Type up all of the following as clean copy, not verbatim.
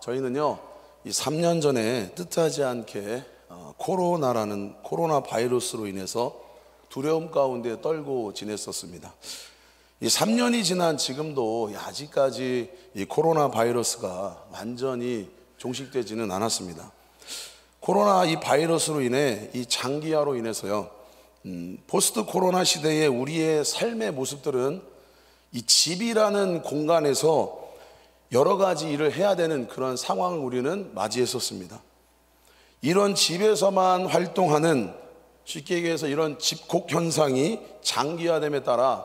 저희는요, 이 3년 전에 뜻하지 않게 코로나 바이러스로 인해서 두려움 가운데 떨고 지냈었습니다. 이 3년이 지난 지금도 아직까지 이 코로나 바이러스가 완전히 종식되지는 않았습니다. 코로나 이 바이러스로 인해 이 장기화로 인해서요, 포스트 코로나 시대의 우리의 삶의 모습들은 이 집이라는 공간에서 여러 가지 일을 해야 되는 그런 상황을 우리는 맞이했었습니다. 이런 집에서만 활동하는, 쉽게 얘기해서 이런 집콕 현상이 장기화됨에 따라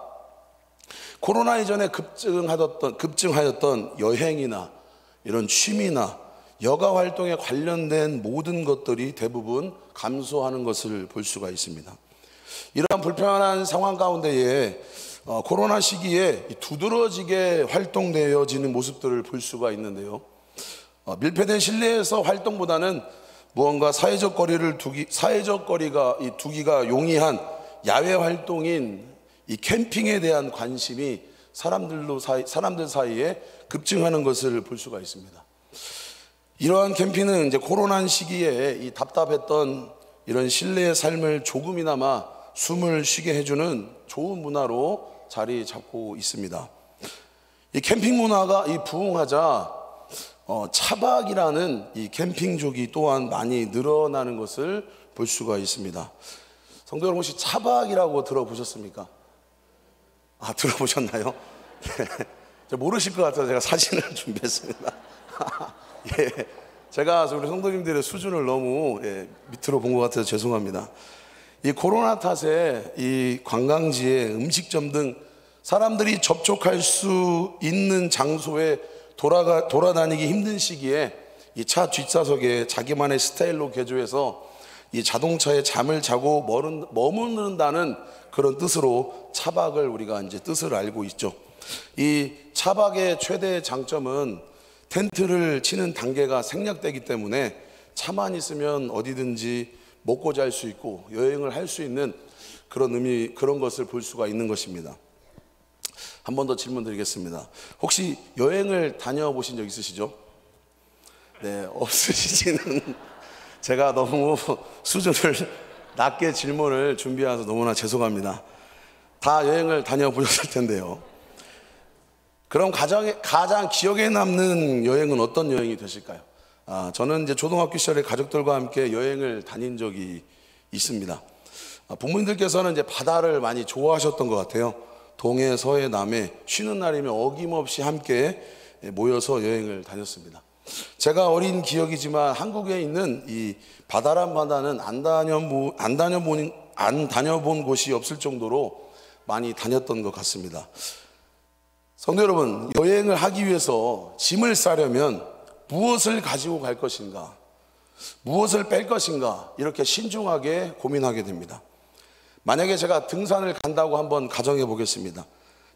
코로나 이전에 급증하였던 여행이나 이런 취미나 여가 활동에 관련된 모든 것들이 대부분 감소하는 것을 볼 수가 있습니다. 이러한 불편한 상황 가운데에 코로나 시기에 두드러지게 활동되어지는 모습들을 볼 수가 있는데요, 밀폐된 실내에서 활동보다는 무언가 사회적 거리가 두기가 용이한 야외 활동인 이 캠핑에 대한 관심이 사람들 사이에 급증하는 것을 볼 수가 있습니다. 이러한 캠핑은 이제 코로나 시기에 이 답답했던 이런 실내의 삶을 조금이나마 숨을 쉬게 해주는 좋은 문화로 자리 잡고 있습니다. 이 캠핑 문화가 부흥하자 차박이라는 이 캠핑족이 또한 많이 늘어나는 것을 볼 수가 있습니다. 성도 여러분, 혹시 차박이라고 들어보셨습니까? 들어보셨나요? 네. 모르실 것 같아서 제가 사진을 준비했습니다. 예, 제가 우리 성도님들의 수준을 너무 밑으로 본 것 같아서 죄송합니다. 이 코로나 탓에 이 관광지에 음식점 등 사람들이 접촉할 수 있는 장소에 돌아다니기 힘든 시기에 이 차 뒷좌석에 자기만의 스타일로 개조해서 이 자동차에 잠을 자고 머무른다는 그런 뜻으로 차박을 우리가 이제 뜻을 알고 있죠. 이 차박의 최대 장점은 텐트를 치는 단계가 생략되기 때문에 차만 있으면 어디든지 먹고 잘 수 있고 여행을 할 수 있는 그런 것을 볼 수가 있는 것입니다. 한 번 더 질문 드리겠습니다. 혹시 여행을 다녀보신 적 있으시죠? 네, 없으시지는 제가 너무 수준을 낮게 질문을 준비해서 너무나 죄송합니다. 다 여행을 다녀보셨을 텐데요. 그럼 가장 기억에 남는 여행은 어떤 여행이 되실까요? 저는 이제 초등학교 시절에 가족들과 함께 여행을 다닌 적이 있습니다. 부모님들께서는 이제 바다를 많이 좋아하셨던 것 같아요. 동해, 서해, 남해 쉬는 날이면 어김없이 함께 모여서 여행을 다녔습니다. 제가 어린 기억이지만 한국에 있는 이 바다란 바다는 안 다녀본 곳이 없을 정도로 많이 다녔던 것 같습니다. 성도 여러분, 여행을 하기 위해서 짐을 싸려면 무엇을 가지고 갈 것인가, 무엇을 뺄 것인가, 이렇게 신중하게 고민하게 됩니다. 만약에 제가 등산을 간다고 한번 가정해 보겠습니다.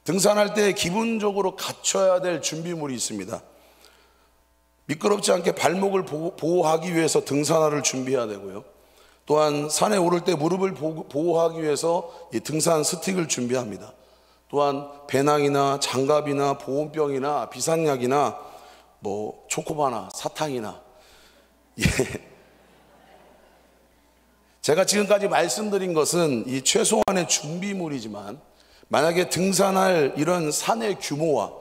등산할 때 기본적으로 갖춰야 될 준비물이 있습니다. 미끄럽지 않게 발목을 보호하기 위해서 등산화를 준비해야 되고요, 또한 산에 오를 때 무릎을 보호하기 위해서 이 등산 스틱을 준비합니다. 또한 배낭이나 장갑이나 보온병이나 비상약이나 초코바나 사탕이나, 제가 지금까지 말씀드린 것은 이 최소한의 준비물이지만 만약에 등산할 이런 산의 규모와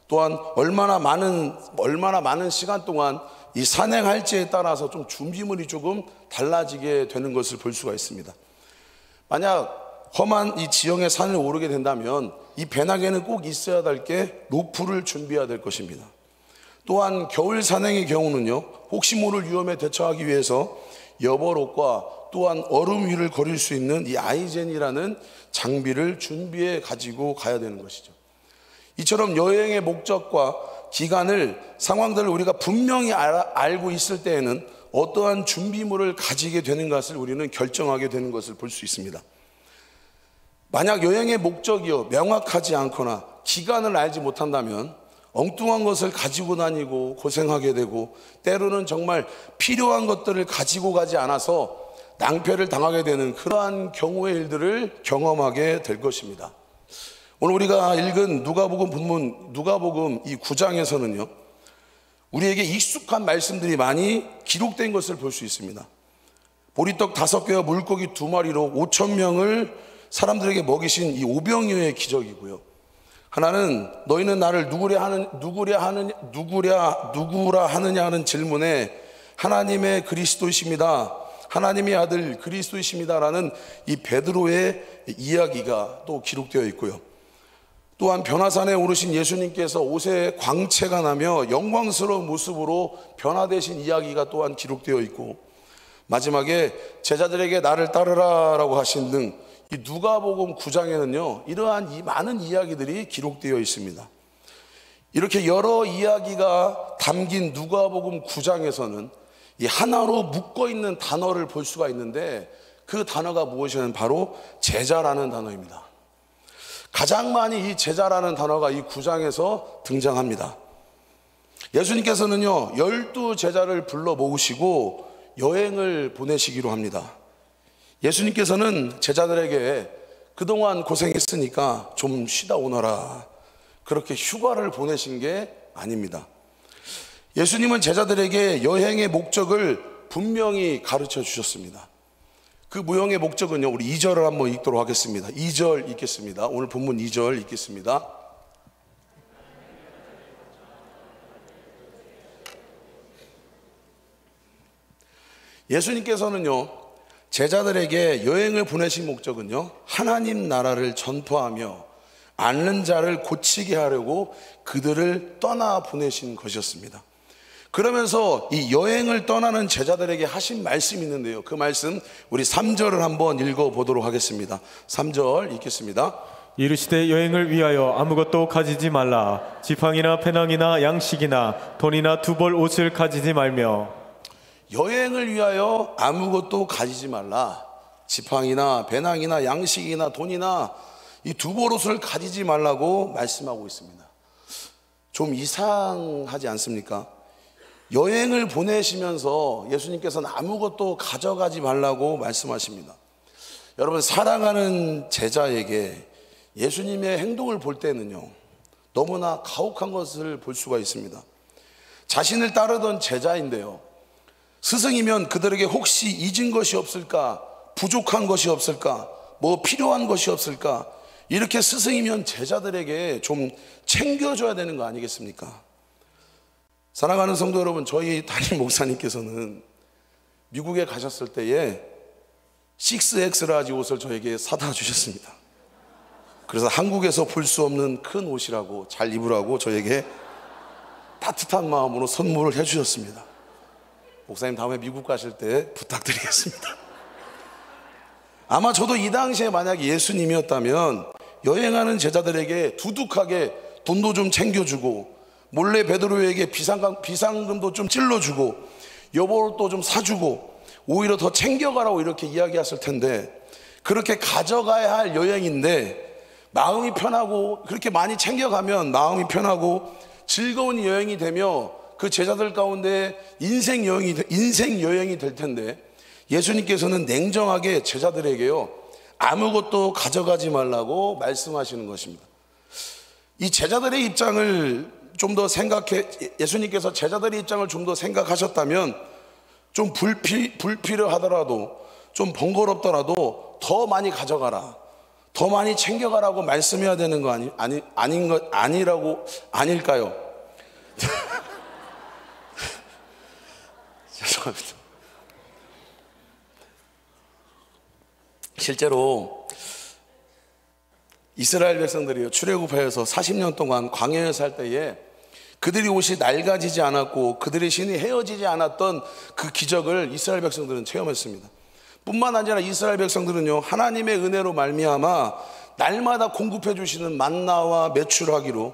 또한 얼마나 많은 시간 동안 이 산행할지에 따라서 좀 준비물이 조금 달라지게 되는 것을 볼 수가 있습니다. 만약 험한 이 지형의 산을 오르게 된다면 이 배낭에는 꼭 있어야 될 게 로프를 준비해야 될 것입니다. 또한 겨울 산행의 경우는요, 혹시 모를 위험에 대처하기 위해서 여벌옷과 또한 얼음 위를 걸을 수 있는 이 아이젠이라는 장비를 준비해 가지고 가야 되는 것이죠. 이처럼 여행의 목적과 기간을, 상황들을 우리가 분명히 알고 있을 때에는 어떠한 준비물을 가지게 되는 것을 우리는 결정하게 되는 것을 볼 수 있습니다. 만약 여행의 목적이요 명확하지 않거나 기간을 알지 못한다면 엉뚱한 것을 가지고 다니고 고생하게 되고, 때로는 정말 필요한 것들을 가지고 가지 않아서 낭패를 당하게 되는 그러한 경우의 일들을 경험하게 될 것입니다. 오늘 우리가 읽은 누가복음 이 9장에서는요, 우리에게 익숙한 말씀들이 많이 기록된 것을 볼 수 있습니다. 보리떡 5개와 물고기 2마리로 5,000명을 사람들에게 먹이신 이 오병이어의 기적이고요. 하나는 너희는 나를 누구라 하느냐 하는 질문에 하나님의 그리스도이십니다, 하나님의 아들 그리스도이십니다라는 이 베드로의 이야기가 또 기록되어 있고요. 또한 변화산에 오르신 예수님께서 옷에 광채가 나며 영광스러운 모습으로 변화되신 이야기가 또한 기록되어 있고, 마지막에 제자들에게 나를 따르라라고 하신 등 이 누가복음 9장에는요 이러한 이 많은 이야기들이 기록되어 있습니다. 이렇게 여러 이야기가 담긴 누가복음 9장에서는 이 하나로 묶어 있는 단어를 볼 수가 있는데, 그 단어가 무엇이냐면 바로 제자라는 단어입니다. 가장 많이 이 제자라는 단어가 이 9장에서 등장합니다. 예수님께서는요 12제자를 불러 모으시고 여행을 보내시기로 합니다. 예수님께서는 제자들에게 그동안 고생했으니까 좀 쉬다 오너라, 그렇게 휴가를 보내신 게 아닙니다. 예수님은 제자들에게 여행의 목적을 분명히 가르쳐 주셨습니다. 그 무용의 목적은요, 우리 2절을 한번 읽도록 하겠습니다. 2절 읽겠습니다. 오늘 본문 2절 읽겠습니다. 예수님께서는요 제자들에게 여행을 보내신 목적은요 하나님 나라를 전파하며 앓는 자를 고치게 하려고 그들을 떠나 보내신 것이었습니다. 그러면서 이 여행을 떠나는 제자들에게 하신 말씀이 있는데요, 그 말씀 우리 3절을 한번 읽어보도록 하겠습니다. 3절 읽겠습니다. 이르시되 여행을 위하여 아무것도 가지지 말라. 지팡이나 배낭이나 양식이나 돈이나 2벌 옷을 가지지 말며. 여행을 위하여 아무것도 가지지 말라. 지팡이나 배낭이나 양식이나 돈이나 이 2벌 옷을 가지지 말라고 말씀하고 있습니다. 좀 이상하지 않습니까? 여행을 보내시면서 예수님께서는 아무것도 가져가지 말라고 말씀하십니다. 여러분, 사랑하는 제자에게 예수님의 행동을 볼 때는요 너무나 가혹한 것을 볼 수가 있습니다. 자신을 따르던 제자인데요, 스승이면 그들에게 혹시 잊은 것이 없을까, 부족한 것이 없을까, 뭐 필요한 것이 없을까, 이렇게 스승이면 제자들에게 좀 챙겨줘야 되는 거 아니겠습니까? 사랑하는 성도 여러분, 저희 담임 목사님께서는 미국에 가셨을 때에 6X라지 옷을 저에게 사다 주셨습니다. 그래서 한국에서 볼 수 없는 큰 옷이라고 잘 입으라고 저에게 따뜻한 마음으로 선물을 해주셨습니다. 목사님 다음에 미국 가실 때 부탁드리겠습니다. 아마 저도 이 당시에 만약에 예수님이었다면 여행하는 제자들에게 두둑하게 돈도 좀 챙겨주고, 몰래 베드로에게 비상금도 좀 찔러주고, 여보옷도 좀 사주고, 오히려 더 챙겨가라고 이렇게 이야기했을 텐데, 그렇게 가져가야 할 여행인데 마음이 편하고 그렇게 많이 챙겨가면 마음이 편하고 즐거운 여행이 되며 그 제자들 가운데 인생 여행이 될 텐데, 예수님께서는 냉정하게 제자들에게요 아무것도 가져가지 말라고 말씀하시는 것입니다. 이 제자들의 입장을 좀 더 예수님께서 제자들의 입장을 좀 더 생각하셨다면 좀 불필요하더라도 좀 번거롭더라도 더 많이 가져가라, 더 많이 챙겨가라고 말씀해야 되는 거 아닐까요? 죄송합니다. 실제로 이스라엘 백성들이요 출애굽하여서 40년 동안 광야에 살 때에 그들이 옷이 낡아지지 않았고 그들의 신이 헤어지지 않았던 그 기적을 이스라엘 백성들은 체험했습니다. 뿐만 아니라 이스라엘 백성들은요 하나님의 은혜로 말미암아 날마다 공급해 주시는 만나와 메추라기로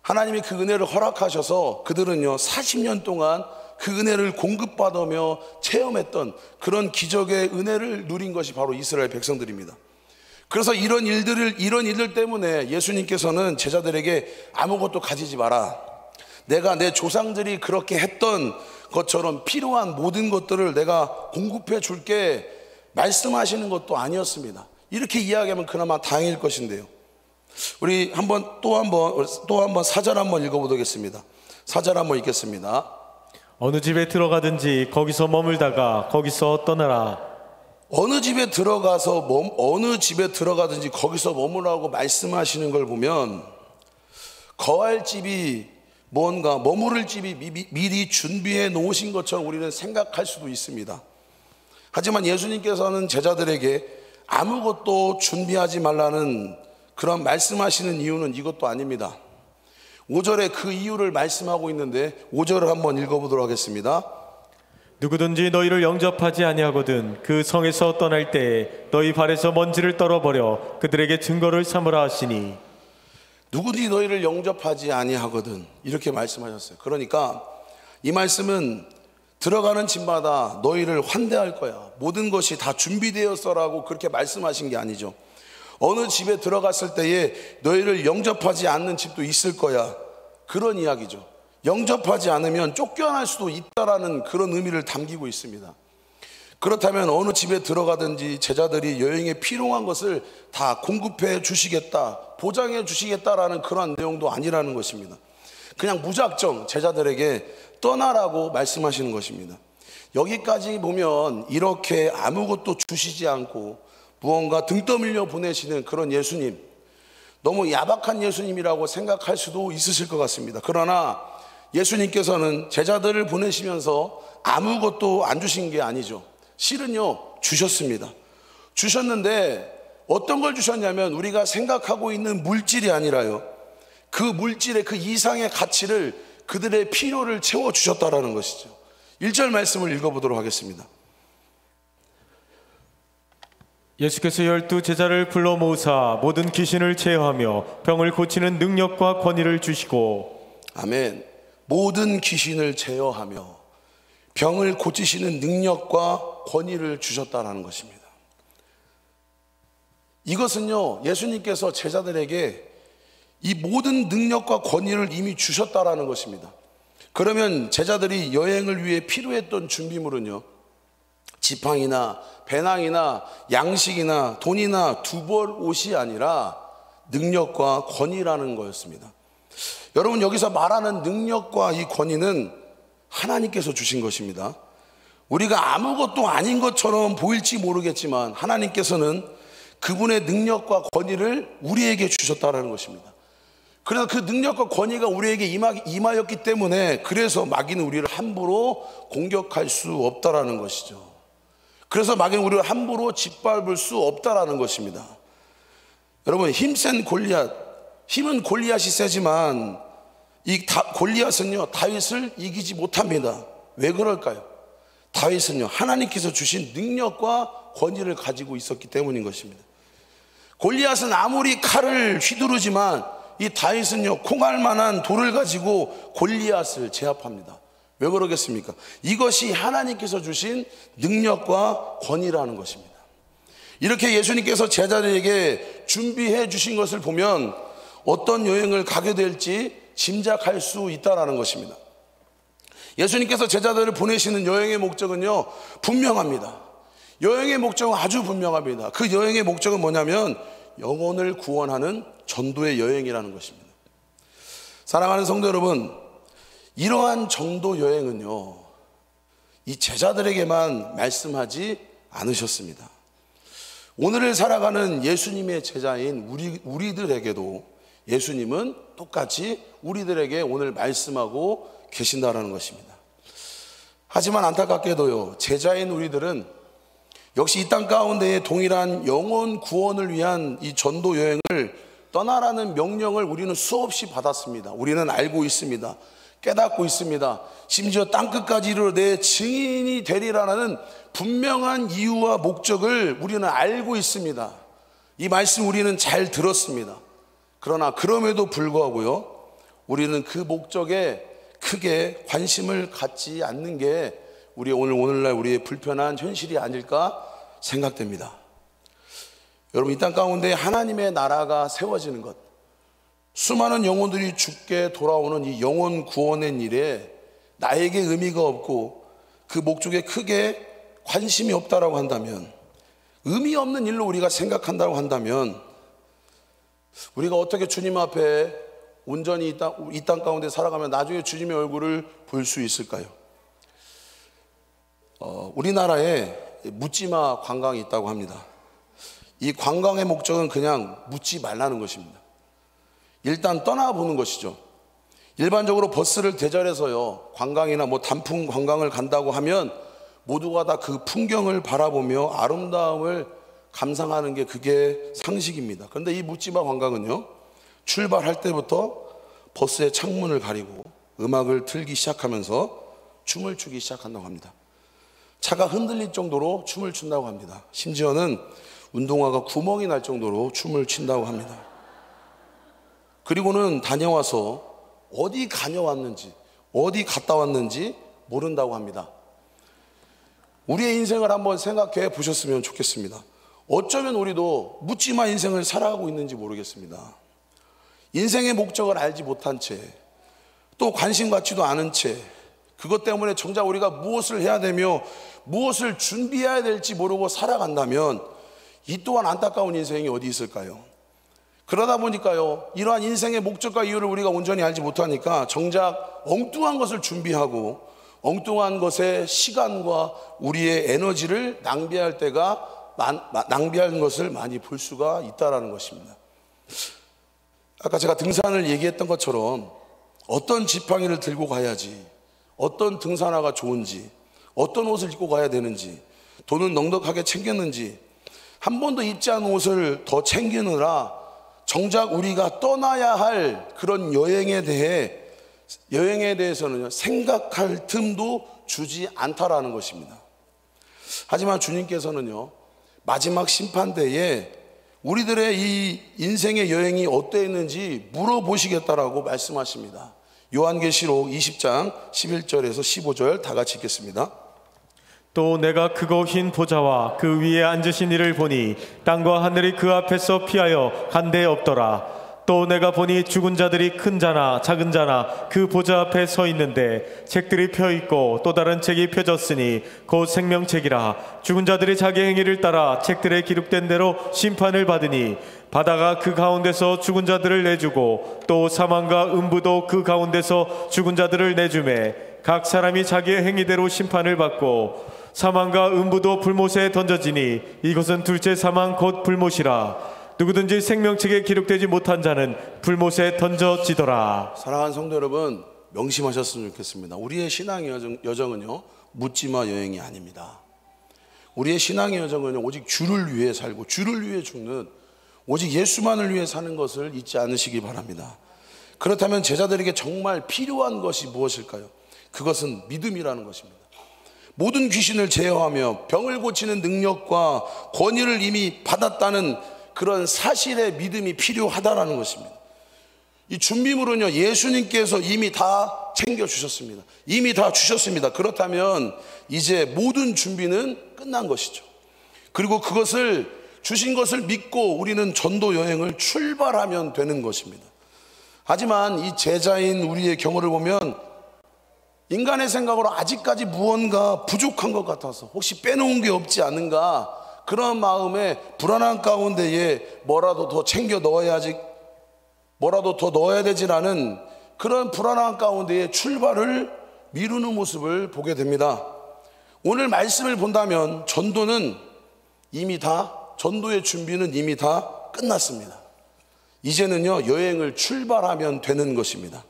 하나님이 그 은혜를 허락하셔서 그들은요 40년 동안 그 은혜를 공급받으며 체험했던 그런 기적의 은혜를 누린 것이 바로 이스라엘 백성들입니다. 그래서 이런 일들 때문에 예수님께서는 제자들에게 아무것도 가지지 마라, 내가 내 조상들이 그렇게 했던 것처럼 필요한 모든 것들을 내가 공급해 줄게 말씀하시는 것도 아니었습니다. 이렇게 이야기하면 그나마 다행일 것인데요, 우리 또 한번 4절 한번 읽어보겠습니다. 4절 한번 읽겠습니다. 어느 집에 들어가든지 거기서 머물다가 거기서 떠나라. 어느 집에 들어가든지 거기서 머무라고 말씀하시는 걸 보면 거할 집이 뭔가 머무를 집이 미리 준비해 놓으신 것처럼 우리는 생각할 수도 있습니다. 하지만 예수님께서는 제자들에게 아무것도 준비하지 말라는 그런 말씀하시는 이유는 이것도 아닙니다. 5절에 그 이유를 말씀하고 있는데 5절을 한번 읽어보도록 하겠습니다. 누구든지 너희를 영접하지 아니하거든 그 성에서 떠날 때 너희 발에서 먼지를 떨어버려 그들에게 증거를 삼으라 하시니. 누구든지 너희를 영접하지 아니하거든 이렇게 말씀하셨어요. 그러니까 이 말씀은 들어가는 집마다 너희를 환대할 거야, 모든 것이 다 준비되었어라고 그렇게 말씀하신 게 아니죠. 어느 집에 들어갔을 때에 너희를 영접하지 않는 집도 있을 거야, 그런 이야기죠. 영접하지 않으면 쫓겨날 수도 있다라는 그런 의미를 담기고 있습니다. 그렇다면 어느 집에 들어가든지 제자들이 여행에 필요한 것을 다 공급해 주시겠다, 보장해 주시겠다라는 그런 내용도 아니라는 것입니다. 그냥 무작정 제자들에게 떠나라고 말씀하시는 것입니다. 여기까지 보면 이렇게 아무것도 주시지 않고 무언가 등 떠밀려 보내시는 그런 예수님, 너무 야박한 예수님이라고 생각할 수도 있으실 것 같습니다. 그러나 예수님께서는 제자들을 보내시면서 아무것도 안 주신 게 아니죠. 실은요, 주셨습니다. 주셨는데 어떤 걸 주셨냐면 우리가 생각하고 있는 물질이 아니라요, 그 물질의 그 이상의 가치를, 그들의 필요를 채워주셨다라는 것이죠. 1절 말씀을 읽어보도록 하겠습니다. 예수께서 12 제자를 불러 모으사 모든 귀신을 제어하며 병을 고치는 능력과 권위를 주시고. 아멘. 모든 귀신을 제어하며 병을 고치시는 능력과 권위를 주셨다는 것입니다. 이것은요, 예수님께서 제자들에게 이 모든 능력과 권위를 이미 주셨다라는 것입니다. 그러면 제자들이 여행을 위해 필요했던 준비물은요, 지팡이나 배낭이나 양식이나 돈이나 두벌 옷이 아니라 능력과 권위라는 거였습니다. 여러분, 여기서 말하는 능력과 이 권위는 하나님께서 주신 것입니다. 우리가 아무것도 아닌 것처럼 보일지 모르겠지만 하나님께서는 그분의 능력과 권위를 우리에게 주셨다는 것입니다. 그래서 그 능력과 권위가 우리에게 임하였기 때문에 그래서 마귀는 우리를 함부로 공격할 수 없다라는 것이죠. 그래서 마귀는 우리를 함부로 짓밟을 수 없다라는 것입니다. 여러분, 힘센 골리앗, 힘은 골리앗이 세지만 이 골리앗은요, 다윗을 이기지 못합니다. 왜 그럴까요? 다윗은요, 하나님께서 주신 능력과 권위를 가지고 있었기 때문인 것입니다. 골리앗은 아무리 칼을 휘두르지만 이 다윗은요, 콩알만한 돌을 가지고 골리앗을 제압합니다. 왜 그러겠습니까? 이것이 하나님께서 주신 능력과 권위라는 것입니다. 이렇게 예수님께서 제자들에게 준비해 주신 것을 보면 어떤 여행을 가게 될지 짐작할 수 있다는 것입니다. 예수님께서 제자들을 보내시는 여행의 목적은요, 분명합니다. 여행의 목적은 아주 분명합니다. 그 여행의 목적은 뭐냐면 영혼을 구원하는 전도의 여행이라는 것입니다. 사랑하는 성도 여러분, 이러한 전도 여행은요, 이 제자들에게만 말씀하지 않으셨습니다. 오늘을 살아가는 예수님의 제자인 우리들에게도 예수님은 똑같이 우리들에게 오늘 말씀하고 계신다라는 것입니다. 하지만 안타깝게도요, 제자인 우리들은 역시 이 땅 가운데에 동일한 영혼 구원을 위한 이 전도 여행을 떠나라는 명령을 우리는 수없이 받았습니다. 우리는 알고 있습니다. 깨닫고 있습니다. 심지어 땅끝까지 이르러 내 증인이 되리라는 분명한 이유와 목적을 우리는 알고 있습니다. 이 말씀 우리는 잘 들었습니다. 그러나 그럼에도 불구하고요, 우리는 그 목적에 크게 관심을 갖지 않는 게 우리 오늘날 우리의 불편한 현실이 아닐까 생각됩니다. 여러분, 이 땅 가운데 하나님의 나라가 세워지는 것, 수많은 영혼들이 죽게 돌아오는 이 영혼 구원의 일에 나에게 의미가 없고 그 목적에 크게 관심이 없다라고 한다면, 의미 없는 일로 우리가 생각한다고 한다면, 우리가 어떻게 주님 앞에 온전히 이 땅 가운데 살아가면 나중에 주님의 얼굴을 볼 수 있을까요? 우리나라에 묻지마 관광이 있다고 합니다. 이 관광의 목적은 그냥 묻지 말라는 것입니다. 일단 떠나보는 것이죠. 일반적으로 버스를 대절해서요, 관광이나 단품 관광을 간다고 하면 모두가 다 그 풍경을 바라보며 아름다움을 감상하는 게 그게 상식입니다. 그런데 이 묻지마 관광은요, 출발할 때부터 버스의 창문을 가리고 음악을 틀기 시작하면서 춤을 추기 시작한다고 합니다. 차가 흔들릴 정도로 춤을 춘다고 합니다. 심지어는 운동화가 구멍이 날 정도로 춤을 춘다고 합니다. 그리고는 다녀와서 어디 다녀왔는지, 어디 갔다 왔는지 모른다고 합니다. 우리의 인생을 한번 생각해 보셨으면 좋겠습니다. 어쩌면 우리도 묻지마 인생을 살아가고 있는지 모르겠습니다. 인생의 목적을 알지 못한 채, 또 관심 갖지도 않은 채, 그것 때문에 정작 우리가 무엇을 해야 되며 무엇을 준비해야 될지 모르고 살아간다면 이 또한 안타까운 인생이 어디 있을까요? 그러다 보니까요, 이러한 인생의 목적과 이유를 우리가 온전히 알지 못하니까 정작 엉뚱한 것을 준비하고 엉뚱한 것에 시간과 우리의 에너지를 낭비할 낭비하는 것을 많이 볼 수가 있다는 것입니다. 아까 제가 등산을 얘기했던 것처럼 어떤 지팡이를 들고 가야지, 어떤 등산화가 좋은지, 어떤 옷을 입고 가야 되는지, 돈은 넉넉하게 챙겼는지, 한 번도 입지 않은 옷을 더 챙기느라 정작 우리가 떠나야 할 그런 여행에 대해서는 생각할 틈도 주지 않다라는 것입니다. 하지만 주님께서는요, 마지막 심판대에 우리들의 이 인생의 여행이 어떠했는지 물어보시겠다라고 말씀하십니다. 요한계시록 20장 11절에서 15절 다 같이 읽겠습니다. 또 내가 크고 흰 보좌와 그 위에 앉으신 이를 보니 땅과 하늘이 그 앞에서 피하여 한데 없더라. 또 내가 보니 죽은 자들이 큰 자나 작은 자나 그 보좌 앞에 서 있는데 책들이 펴 있고 또 다른 책이 펴졌으니 곧 생명책이라. 죽은 자들이 자기 행위를 따라 책들에 기록된 대로 심판을 받으니 바다가 그 가운데서 죽은 자들을 내주고 또 사망과 음부도 그 가운데서 죽은 자들을 내주매 각 사람이 자기의 행위대로 심판을 받고 사망과 음부도 불못에 던져지니 이것은 둘째 사망 곧 불못이라. 누구든지 생명책에 기록되지 못한 자는 불못에 던져지더라. 사랑하는 성도 여러분, 명심하셨으면 좋겠습니다. 우리의 신앙의 여정은요, 묻지마 여행이 아닙니다. 우리의 신앙의 여정은 오직 주를 위해 살고 주를 위해 죽는, 오직 예수만을 위해 사는 것을 잊지 않으시기 바랍니다. 그렇다면 제자들에게 정말 필요한 것이 무엇일까요? 그것은 믿음이라는 것입니다. 모든 귀신을 제어하며 병을 고치는 능력과 권위를 이미 받았다는 그런 사실의 믿음이 필요하다라는 것입니다. 이 준비물은요, 예수님께서 이미 다 챙겨주셨습니다. 이미 다 주셨습니다. 그렇다면 이제 모든 준비는 끝난 것이죠. 그리고 그것을 주신 것을 믿고 우리는 전도 여행을 출발하면 되는 것입니다. 하지만 이 제자인 우리의 경우를 보면 인간의 생각으로 아직까지 무언가 부족한 것 같아서 혹시 빼놓은 게 없지 않은가, 그런 마음에 불안한 가운데에 뭐라도 더 챙겨 넣어야지, 뭐라도 더 넣어야 되지라는 그런 불안한 가운데에 출발을 미루는 모습을 보게 됩니다. 오늘 말씀을 본다면 전도의 준비는 이미 다 끝났습니다. 이제는요, 여행을 출발하면 되는 것입니다.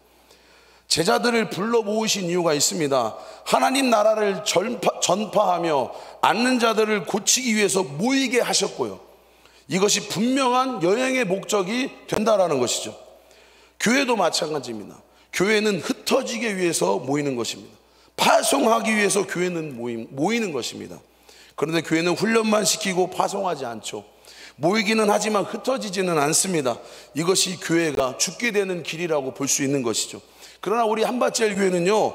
제자들을 불러 모으신 이유가 있습니다. 하나님 나라를 전파하며 앉는 자들을 고치기 위해서 모이게 하셨고요, 이것이 분명한 여행의 목적이 된다라는 것이죠. 교회도 마찬가지입니다. 교회는 흩어지기 위해서 모이는 것입니다. 파송하기 위해서 교회는 모이는 것입니다. 그런데 교회는 훈련만 시키고 파송하지 않죠. 모이기는 하지만 흩어지지는 않습니다. 이것이 교회가 죽게 되는 길이라고 볼 수 있는 것이죠. 그러나 우리 한밭제일 교회는요,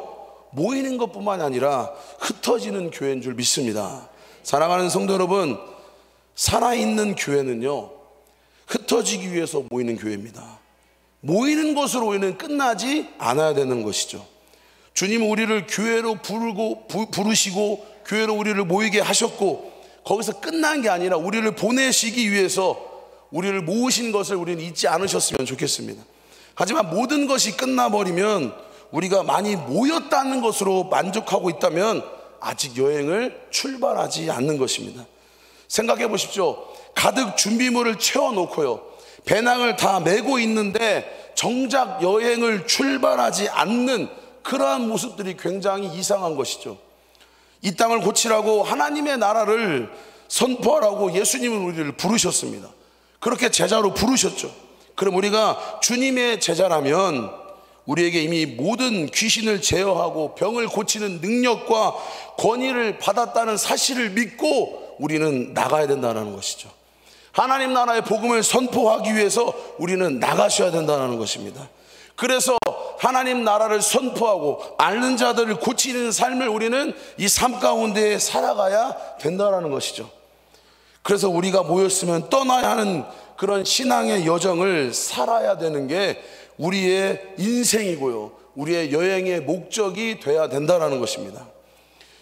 모이는 것뿐만 아니라 흩어지는 교회인 줄 믿습니다. 사랑하는 성도 여러분, 살아있는 교회는요, ht어지기 위해서 모이는 교회입니다. 모이는 것으로 우리는 끝나지 않아야 되는 것이죠. 주님은 우리를 교회로 부르시고 교회로 우리를 모이게 하셨고, 거기서 끝난 게 아니라 우리를 보내시기 위해서 우리를 모으신 것을 우리는 잊지 않으셨으면 좋겠습니다. 하지만 모든 것이 끝나버리면 우리가 많이 모였다는 것으로 만족하고 있다면 아직 여행을 출발하지 않는 것입니다. 생각해 보십시오. 가득 준비물을 채워놓고요, 배낭을 다 메고 있는데 정작 여행을 출발하지 않는 그러한 모습들이 굉장히 이상한 것이죠. 이 땅을 고치라고 하나님의 나라를 선포하라고 예수님은 우리를 부르셨습니다. 그렇게 제자로 부르셨죠. 그럼 우리가 주님의 제자라면 우리에게 이미 모든 귀신을 제어하고 병을 고치는 능력과 권위를 받았다는 사실을 믿고 우리는 나가야 된다는 것이죠. 하나님 나라의 복음을 선포하기 위해서 우리는 나가셔야 된다는 것입니다. 그래서 하나님 나라를 선포하고 앓는 자들을 고치는 삶을 우리는 이 삶 가운데 살아가야 된다는 것이죠. 그래서 우리가 모였으면 떠나야 하는 그런 신앙의 여정을 살아야 되는 게 우리의 인생이고요, 우리의 여행의 목적이 돼야 된다는 것입니다.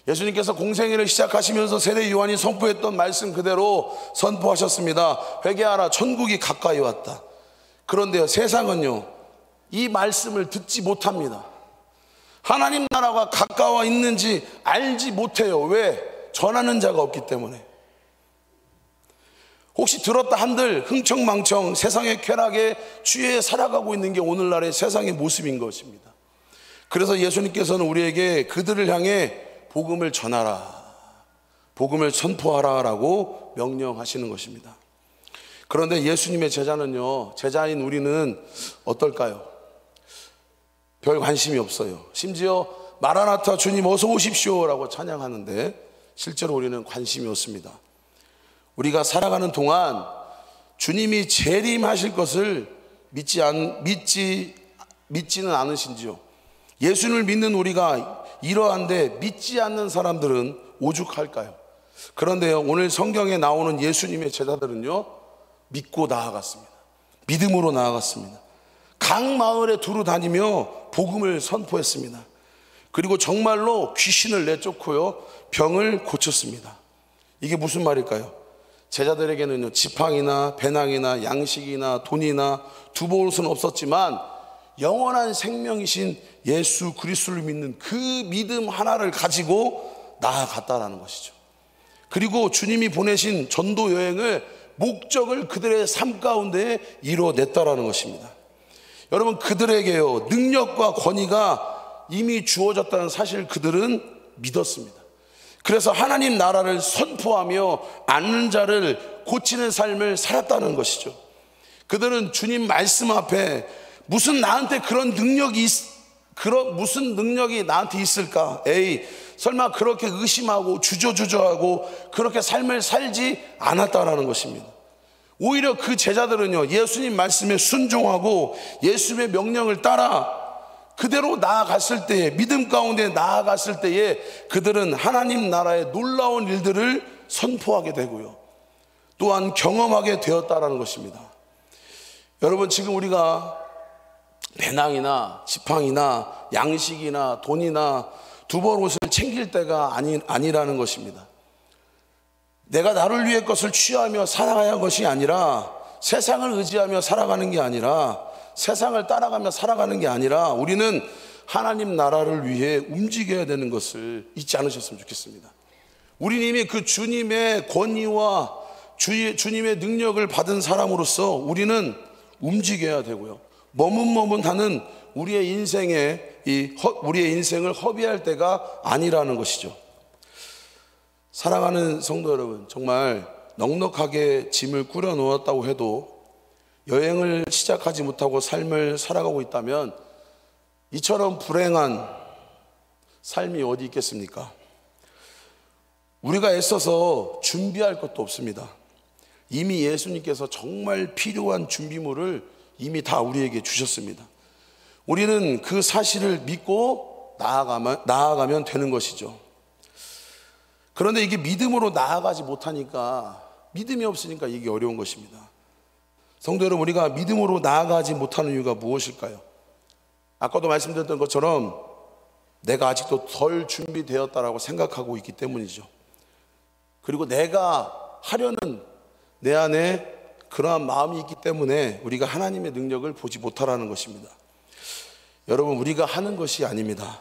예수님께서 공생애를 시작하시면서 세례 요한이 선포했던 말씀 그대로 선포하셨습니다. 회개하라, 천국이 가까이 왔다. 그런데요, 세상은요 이 말씀을 듣지 못합니다. 하나님 나라가 가까워 있는지 알지 못해요. 왜? 전하는 자가 없기 때문에. 혹시 들었다 한들 흥청망청 세상의 쾌락에 취해 살아가고 있는 게 오늘날의 세상의 모습인 것입니다. 그래서 예수님께서는 우리에게 그들을 향해 복음을 전하라, 복음을 선포하라 라고 명령하시는 것입니다. 그런데 예수님의 제자는요, 제자인 우리는 어떨까요? 별 관심이 없어요. 심지어 마라나타 주님 어서 오십시오 라고 찬양하는데 실제로 우리는 관심이 없습니다. 우리가 살아가는 동안 주님이 재림하실 것을 믿지는 않으신지요? 예수님을 믿는 우리가 이러한데 믿지 않는 사람들은 오죽할까요? 그런데요, 오늘 성경에 나오는 예수님의 제자들은요 믿고 나아갔습니다. 믿음으로 나아갔습니다. 각 마을에 두루 다니며 복음을 선포했습니다. 그리고 정말로 귀신을 내쫓고요, 병을 고쳤습니다. 이게 무슨 말일까요? 제자들에게는요 지팡이나 배낭이나 양식이나 돈이나 두보옷은 없었지만 영원한 생명이신 예수 그리스도를 믿는 그 믿음 하나를 가지고 나아갔다라는 것이죠. 그리고 주님이 보내신 전도 여행을 목적을 그들의 삶 가운데 이루어냈다라는 것입니다. 여러분, 그들에게요 능력과 권위가 이미 주어졌다는 사실 그들은 믿었습니다. 그래서 하나님 나라를 선포하며 앓는 자를 고치는 삶을 살았다는 것이죠. 그들은 주님 말씀 앞에 무슨 나한테 무슨 능력이 나한테 있을까? 에이, 설마 그렇게 의심하고 주저하고 그렇게 삶을 살지 않았다라는 것입니다. 오히려 그 제자들은요 예수님 말씀에 순종하고 예수님의 명령을 따라 그대로 나아갔을 때에, 믿음 가운데 나아갔을 때에 그들은 하나님 나라의 놀라운 일들을 선포하게 되고요, 또한 경험하게 되었다라는 것입니다. 여러분, 지금 우리가 배낭이나 지팡이나 양식이나 돈이나 두벌옷을 챙길 때가 아니라는 것입니다. 내가 나를 위해 것을 취하며 살아가야 할 것이 아니라, 세상을 의지하며 살아가는 게 아니라, 세상을 따라가며 살아가는 게 아니라 우리는 하나님 나라를 위해 움직여야 되는 것을 잊지 않으셨으면 좋겠습니다. 우리는 이미 그 주님의 권위와 주님의 능력을 받은 사람으로서 우리는 움직여야 되고요, 머뭇머뭇하는 우리의 인생을 허비할 때가 아니라는 것이죠. 사랑하는 성도 여러분, 정말 넉넉하게 짐을 꾸려 놓았다고 해도 여행을 시작하지 못하고 삶을 살아가고 있다면 이처럼 불행한 삶이 어디 있겠습니까? 우리가 애써서 준비할 것도 없습니다. 이미 예수님께서 정말 필요한 준비물을 이미 다 우리에게 주셨습니다. 우리는 그 사실을 믿고 나아가면 되는 것이죠. 그런데 이게 믿음으로 나아가지 못하니까, 믿음이 없으니까 이게 어려운 것입니다. 성도 여러분, 우리가 믿음으로 나아가지 못하는 이유가 무엇일까요? 아까도 말씀드렸던 것처럼 내가 아직도 덜 준비되었다라고 생각하고 있기 때문이죠. 그리고 내가 하려는 내 안에 그러한 마음이 있기 때문에 우리가 하나님의 능력을 보지 못하라는 것입니다. 여러분, 우리가 하는 것이 아닙니다.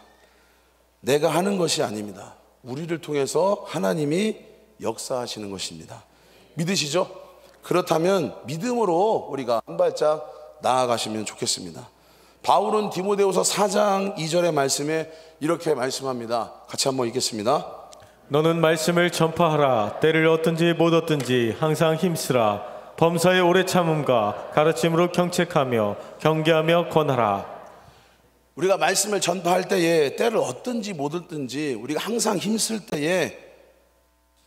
내가 하는 것이 아닙니다. 우리를 통해서 하나님이 역사하시는 것입니다. 믿으시죠? 그렇다면 믿음으로 우리가 한 발짝 나아가시면 좋겠습니다. 바울은 디모데후서 4장 2절의 말씀에 이렇게 말씀합니다. 같이 한번 읽겠습니다. 너는 말씀을 전파하라. 때를 얻든지 못 얻든지 항상 힘쓰라. 범사의 오래 참음과 가르침으로 경책하며 경계하며 권하라. 우리가 말씀을 전파할 때에 때를 얻든지 못 얻든지 우리가 항상 힘쓸 때에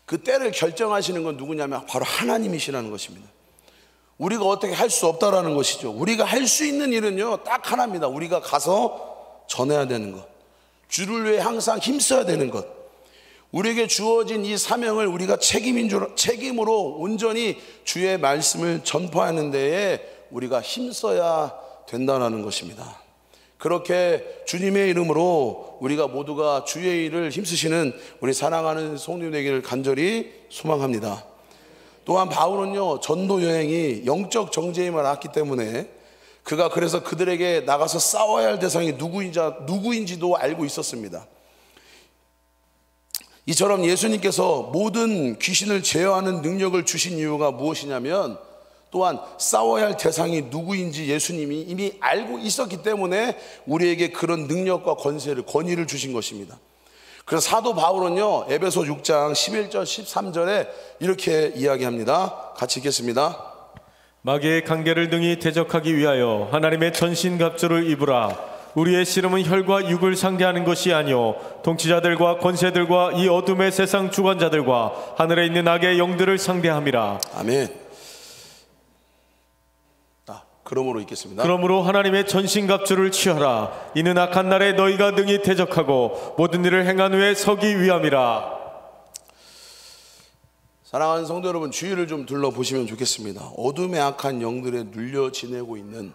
그 때를 결정하시는 건 누구냐면 바로 하나님이시라는 것입니다. 우리가 어떻게 할 수 없다라는 것이죠. 우리가 할 수 있는 일은요 딱 하나입니다. 우리가 가서 전해야 되는 것, 주를 위해 항상 힘써야 되는 것, 우리에게 주어진 이 사명을 우리가 책임으로 온전히 주의 말씀을 전파하는 데에 우리가 힘써야 된다는 것입니다. 그렇게 주님의 이름으로 우리가 모두가 주의 일을 힘쓰시는 우리 사랑하는 성도님 되기를 간절히 소망합니다. 또한 바울은요 전도 여행이 영적 정죄임을 알았기 때문에 그가 그래서 그들에게 나가서 싸워야 할 대상이 누구인지도 알고 있었습니다. 이처럼 예수님께서 모든 귀신을 제어하는 능력을 주신 이유가 무엇이냐면 또한 싸워야 할 대상이 누구인지 예수님이 이미 알고 있었기 때문에 우리에게 그런 능력과 권위를 주신 것입니다. 그래서 사도 바울은요 에베소 6장 11절 13절에 이렇게 이야기합니다. 같이 읽겠습니다. 마귀의 관계를 능히 대적하기 위하여 하나님의 전신갑주를 입으라. 우리의 씨름은 혈과 육을 상대하는 것이 아니요 통치자들과 권세들과 이 어둠의 세상 주관자들과 하늘에 있는 악의 영들을 상대함이라. 아멘. 그러므로 읽겠습니다. 그러므로 하나님의 전신갑주를 취하라. 이는 악한 날에 너희가 능히 대적하고 모든 일을 행한 후에 서기 위함이라. 사랑하는 성도 여러분, 주위를 좀 둘러보시면 좋겠습니다. 어둠의 악한 영들에 눌려 지내고 있는,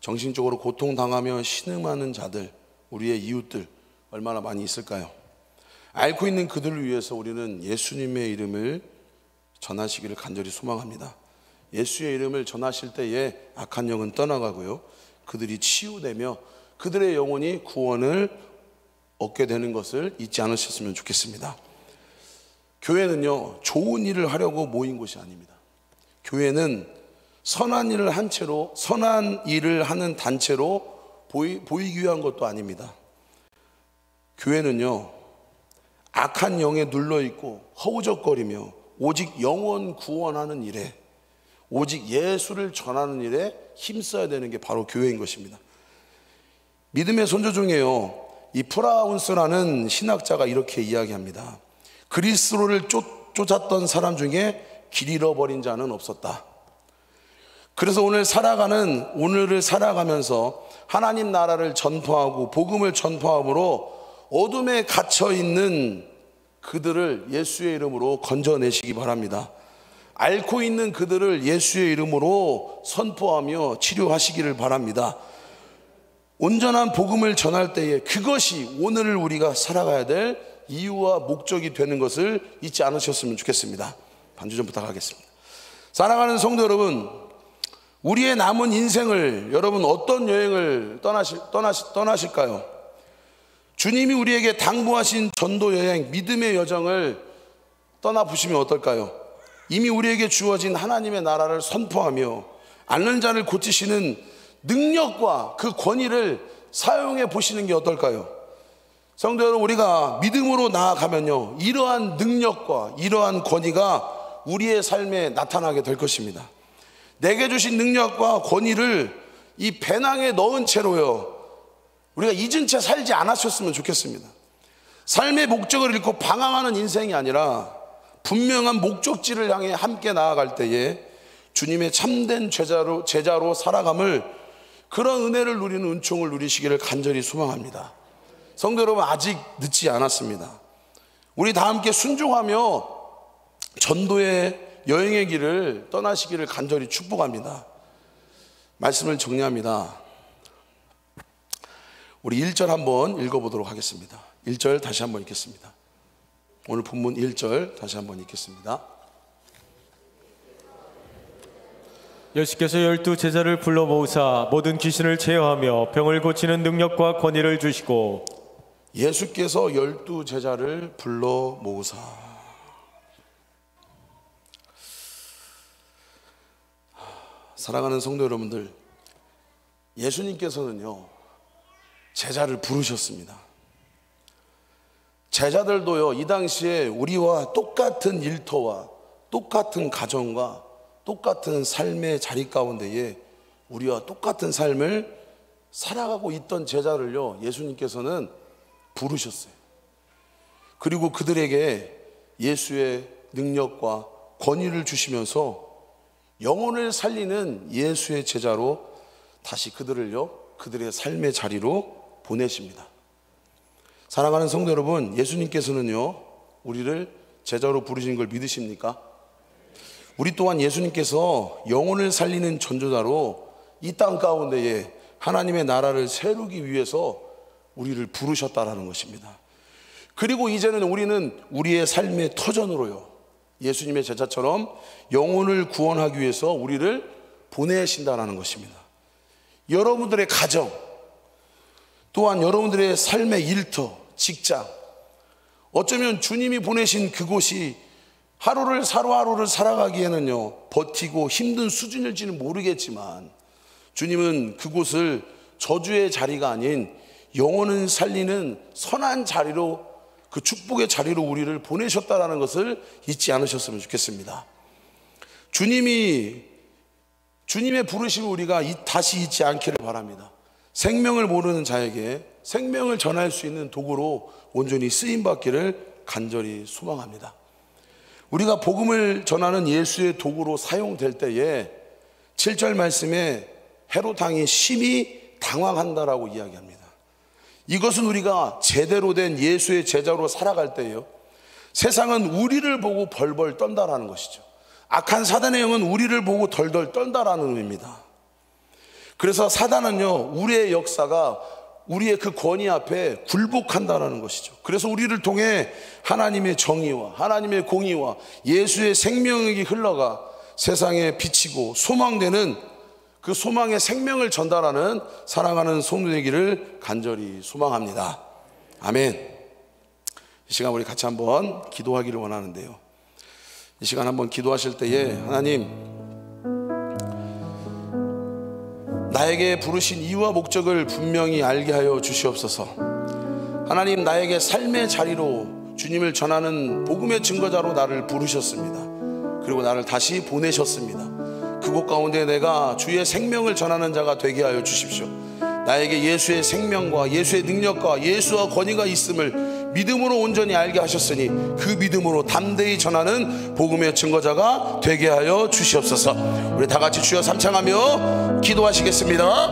정신적으로 고통당하며 신음하는 자들, 우리의 이웃들 얼마나 많이 있을까요? 앓고 있는 그들을 위해서 우리는 예수님의 이름을 전하시기를 간절히 소망합니다. 예수의 이름을 전하실 때에 악한 영은 떠나가고요 그들이 치유되며 그들의 영혼이 구원을 얻게 되는 것을 잊지 않으셨으면 좋겠습니다. 교회는요 좋은 일을 하려고 모인 곳이 아닙니다. 교회는 선한 일을 한 채로, 선한 일을 하는 단체로 보이기 위한 것도 아닙니다. 교회는요 악한 영에 눌러있고 허우적거리며 오직 영혼 구원하는 일에, 오직 예수를 전하는 일에 힘써야 되는 게 바로 교회인 것입니다. 믿음의 선조 중에요 이 프라운스라는 신학자가 이렇게 이야기합니다. 그리스도를 쫓았던 사람 중에 길 잃어버린 자는 없었다. 그래서 오늘을 살아가면서 하나님 나라를 전파하고 복음을 전파함으로 어둠에 갇혀있는 그들을 예수의 이름으로 건져내시기 바랍니다. 앓고 있는 그들을 예수의 이름으로 선포하며 치료하시기를 바랍니다. 온전한 복음을 전할 때에 그것이 오늘을 우리가 살아가야 될 이유와 목적이 되는 것을 잊지 않으셨으면 좋겠습니다. 반주 좀 부탁하겠습니다. 사랑하는 성도 여러분, 우리의 남은 인생을 여러분 어떤 여행을 떠나실까요? 주님이 우리에게 당부하신 전도 여행, 믿음의 여정을 떠나보시면 어떨까요? 이미 우리에게 주어진 하나님의 나라를 선포하며 앓는 자를 고치시는 능력과 그 권위를 사용해 보시는 게 어떨까요? 성도 여러분, 우리가 믿음으로 나아가면요 이러한 능력과 이러한 권위가 우리의 삶에 나타나게 될 것입니다. 내게 주신 능력과 권위를 이 배낭에 넣은 채로요 우리가 잊은 채 살지 않았었으면 좋겠습니다. 삶의 목적을 잃고 방황하는 인생이 아니라 분명한 목적지를 향해 함께 나아갈 때에 주님의 참된 제자로 살아감을, 그런 은혜를 누리는 은총을 누리시기를 간절히 소망합니다. 성도 여러분, 아직 늦지 않았습니다. 우리 다 함께 순종하며 전도의 여행의 길을 떠나시기를 간절히 축복합니다. 말씀을 정리합니다. 우리 1절 한번 읽어보도록 하겠습니다. 1절 다시 한번 읽겠습니다. 오늘 본문 1절 다시 한번 읽겠습니다. 예수께서 12 제자를 불러 모으사 모든 귀신을 제어하며 병을 고치는 능력과 권위를 주시고. 예수께서 12 제자를 불러 모으사. 사랑하는 성도 여러분들, 예수님께서는요 제자를 부르셨습니다. 제자들도요 이 당시에 우리와 똑같은 일터와 똑같은 가정과 똑같은 삶의 자리 가운데에 우리와 똑같은 삶을 살아가고 있던 제자를요 예수님께서는 부르셨어요. 그리고 그들에게 예수의 능력과 권위를 주시면서 영혼을 살리는 예수의 제자로 다시 그들의 삶의 자리로 보내십니다. 사랑하는 성도 여러분, 예수님께서는요 우리를 제자로 부르신 걸 믿으십니까? 우리 또한 예수님께서 영혼을 살리는 전도자로 이 땅 가운데에 하나님의 나라를 세우기 위해서 우리를 부르셨다라는 것입니다. 그리고 이제는 우리는 우리의 삶의 터전으로요 예수님의 제자처럼 영혼을 구원하기 위해서 우리를 보내신다라는 것입니다. 여러분들의 가정, 또한 여러분들의 삶의 일터, 직장, 어쩌면 주님이 보내신 그곳이 하루를 살아가기에는요 버티고 힘든 수준일지는 모르겠지만 주님은 그곳을 저주의 자리가 아닌 영혼을 살리는 선한 자리로, 그 축복의 자리로 우리를 보내셨다는 것을 잊지 않으셨으면 좋겠습니다. 주님의 부르심을 우리가 다시 잊지 않기를 바랍니다. 생명을 모르는 자에게 생명을 전할 수 있는 도구로 온전히 쓰임받기를 간절히 소망합니다. 우리가 복음을 전하는 예수의 도구로 사용될 때에 7절 말씀에 헤롯 왕이 심히 당황한다라고 이야기합니다. 이것은 우리가 제대로 된 예수의 제자로 살아갈 때예요 세상은 우리를 보고 벌벌 떤다라는 것이죠. 악한 사단의 영은 우리를 보고 덜덜 떤다라는 의미입니다. 그래서 사단은요 우리의 역사가 우리의 그 권위 앞에 굴복한다라는 것이죠. 그래서 우리를 통해 하나님의 정의와 하나님의 공의와 예수의 생명이 흘러가 세상에 비치고 소망되는 그 소망의 생명을 전달하는 사랑하는 성도 되기를 간절히 소망합니다. 아멘. 이 시간 우리 같이 한번 기도하기를 원하는데요, 이 시간 한번 기도하실 때에 하나님, 나에게 부르신 이유와 목적을 분명히 알게 하여 주시옵소서. 하나님, 나에게 삶의 자리로 주님을 전하는 복음의 증거자로 나를 부르셨습니다. 그리고 나를 다시 보내셨습니다. 그곳 가운데 내가 주의 생명을 전하는 자가 되게 하여 주십시오. 나에게 예수의 생명과 예수의 능력과 예수와 권위가 있음을 믿음으로 온전히 알게 하셨으니 그 믿음으로 담대히 전하는 복음의 증거자가 되게 하여 주시옵소서. 우리 다 같이 주여 삼창하며 기도하시겠습니다.